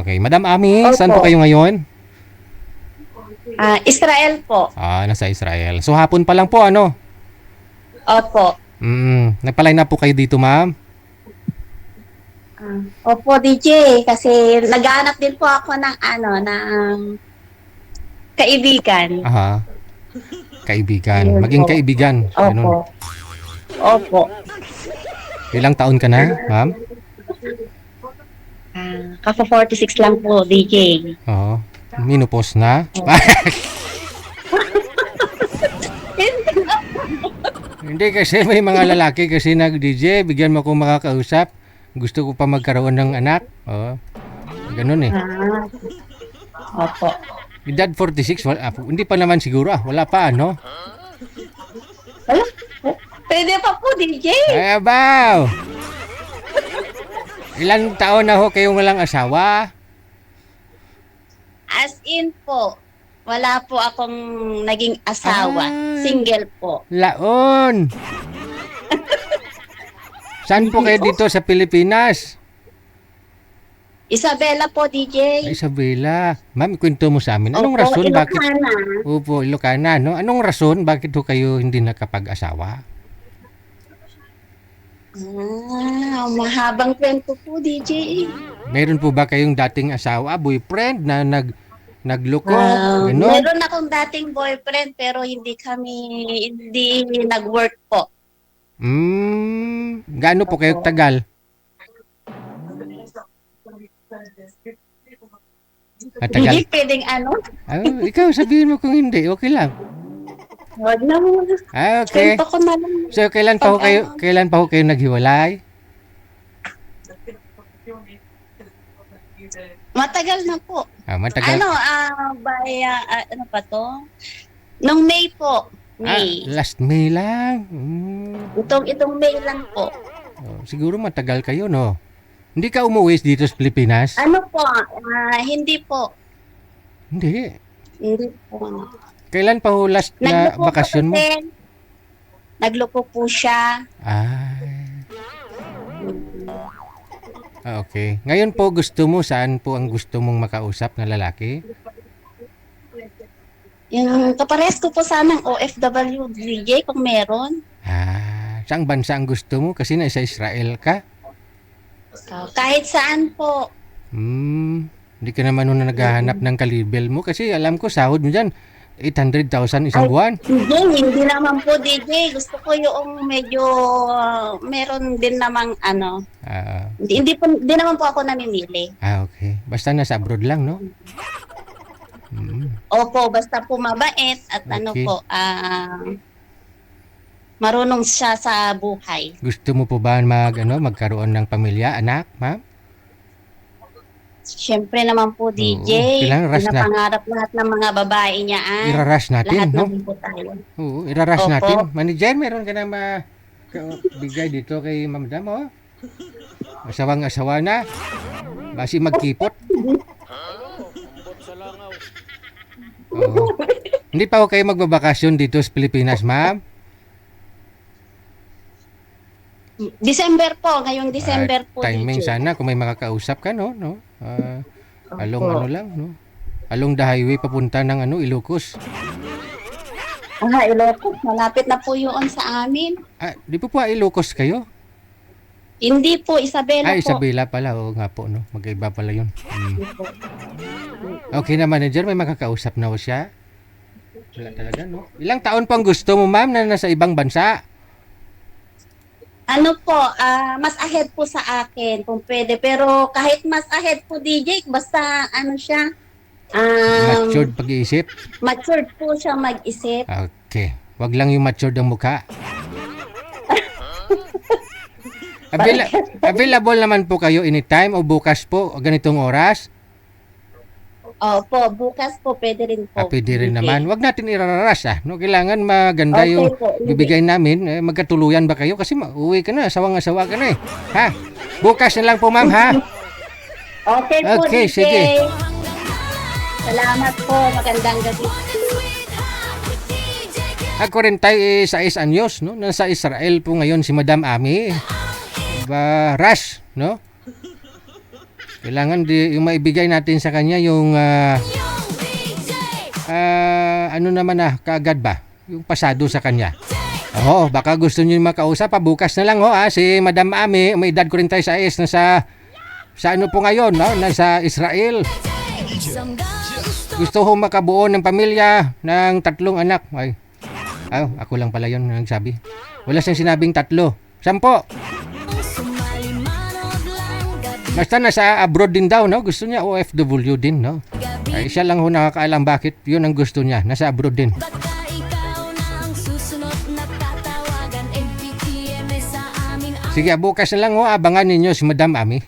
Okay, Madam Ami, Opo. saan po kayo ngayon? Israel po. Nasa Israel. So hapon pa lang po, ano? Opo. Nagpalay na po kayo dito, ma'am? Opo, DJ. Kasi naghahanap din po ako ng kaibigan. Aha. Kaibigan. Ayun Maging po. kaibigan. Ganun. Opo. Opo. Ilang taon ka na, ma'am? Kaka 46 lang po, DJ. Oo. Menopause na? Hindi kasi may mga lalaki kasi nag-DJ, bigyan mo akong makakausap. Gusto ko pa magkaroon ng anak. Oo. Ganun eh. Opo. Edad 46, hindi pa naman siguro. Wala pa, ano? Wala. Pwede pa po, DJ. Ay, abaw! Ilang taon na ho kayong walang asawa? As in po, wala po akong naging asawa. Ay. Single po. Laon! Saan po kayo dito sa Pilipinas? Isabela po, DJ. Ay, Isabela. Ma'am, kwento mo sa amin. Anong Opo, rason bakit? Ilocana. Opo, Ilocana, no? Anong rason bakit ho kayo hindi nakapag-asawa? Mahabang kwento po, DJ. Meron po ba kayong dating asawa, boyfriend na nagloko? Ganon? Meron akong dating boyfriend pero hindi nag-work po. Gaano po kayo tagal? Tagal. Hindi pwedeng ano. Ikaw sabihin mo kung hindi, okay lang. Wag na mo. Okay. Kwento ko na lang. So kailan pa ho kayo naghiwalay? Matagal na po. Matagal. Ano pa to? Nung May po. May. Last May lang. Itong May lang po. Siguro matagal kayo, no? Hindi ka umuwi dito sa Pilipinas? Ano po? Hindi po. Hindi. Hindi po. Kailan pa ho last na Nagloko bakasyon mo? Nagloko po siya. Okay. Ngayon po saan po ang gusto mong makausap na lalaki? Yung kapares ko po sanang OFW DJ kung meron. Saang bansa ang gusto mo? Kasi nasa Israel ka? Kahit saan po. Hindi ka naman na naghahanap ng kalibel mo kasi alam ko sahod mo dyan 800,000 isang buwan. Hindi naman po DJ. Gusto ko yung medyo meron din namang ano. Hindi naman po ako namimili. Okay. Basta nasa abroad lang, no? Opo, basta po mabait at marunong siya sa buhay. Gusto mo po ba magkaroon ng pamilya, anak, ma'am? Siyempre naman po, DJ. Pinapangarap lahat ng mga babae niya. Irarush natin, lahat no? naman po tayo. Oo, irarush natin. Manager, meron ka na bigay dito kay Madam, oh? Asawang-asawa na. Basi magkipot. Oo. Hindi pa ho kayo magbabakasyon dito sa Pilipinas, ma'am? December po, ngayong December po. Timing DJ. sana kung may makakausap ka, no? Along along the highway papunta ng Ilocos. Ilocos. Malapit na po yun sa amin. Di po Ilocos kayo? Hindi po, Isabela po. Isabela pala. Oo nga po, no? Magkaiba pala yun. Okay na, manager. May makakausap na ho siya? Wala talaga, no? Ilang taon pang gusto mo, ma'am, na nasa ibang bansa? Ano po, mas ahead po sa akin kung pwede. Pero kahit mas ahead po, DJ, basta siya. Matured pag-iisip? Matured po siya mag-isip. Okay. Wag lang yung matured ang mukha. Available naman po kayo anytime o bukas po o ganitong oras? Opo, bukas po pwede rin po. Pwede rin naman. Wag natin iraras no? Kailangan maganda yung bibigay namin. Magkatuluyan ba kayo? Kasi uwi ka na, sawang-asawa ka na eh. Ha? Bukas na lang po, ma'am, ha? Okay po, DJ. Sige. Salamat po. Magandang gabi. Ako rin tayo 6 anyos, no? Nasa Israel po ngayon si Madam Ami. Rush, no? Kailangan yung maibigay natin sa kanya yung ano naman kaagad ba? Yung pasado sa kanya. Oo, baka gusto niyo makausap bukas na lang si Madam Ami, may edad 46 sa ano po ngayon, nasa Israel. Gusto ho makabuo ng pamilya ng 3 anak. Ay, ako lang pala yun nagsabi. Wala siyang sinabing 3. 10. Basta nasa abroad din daw, no? Gusto niya OFW din, no? Ay, siya lang ho nakakaalam bakit yun ang gusto niya. Nasa abroad din. Sige, bukas na lang abangan ninyo si Madam Ami.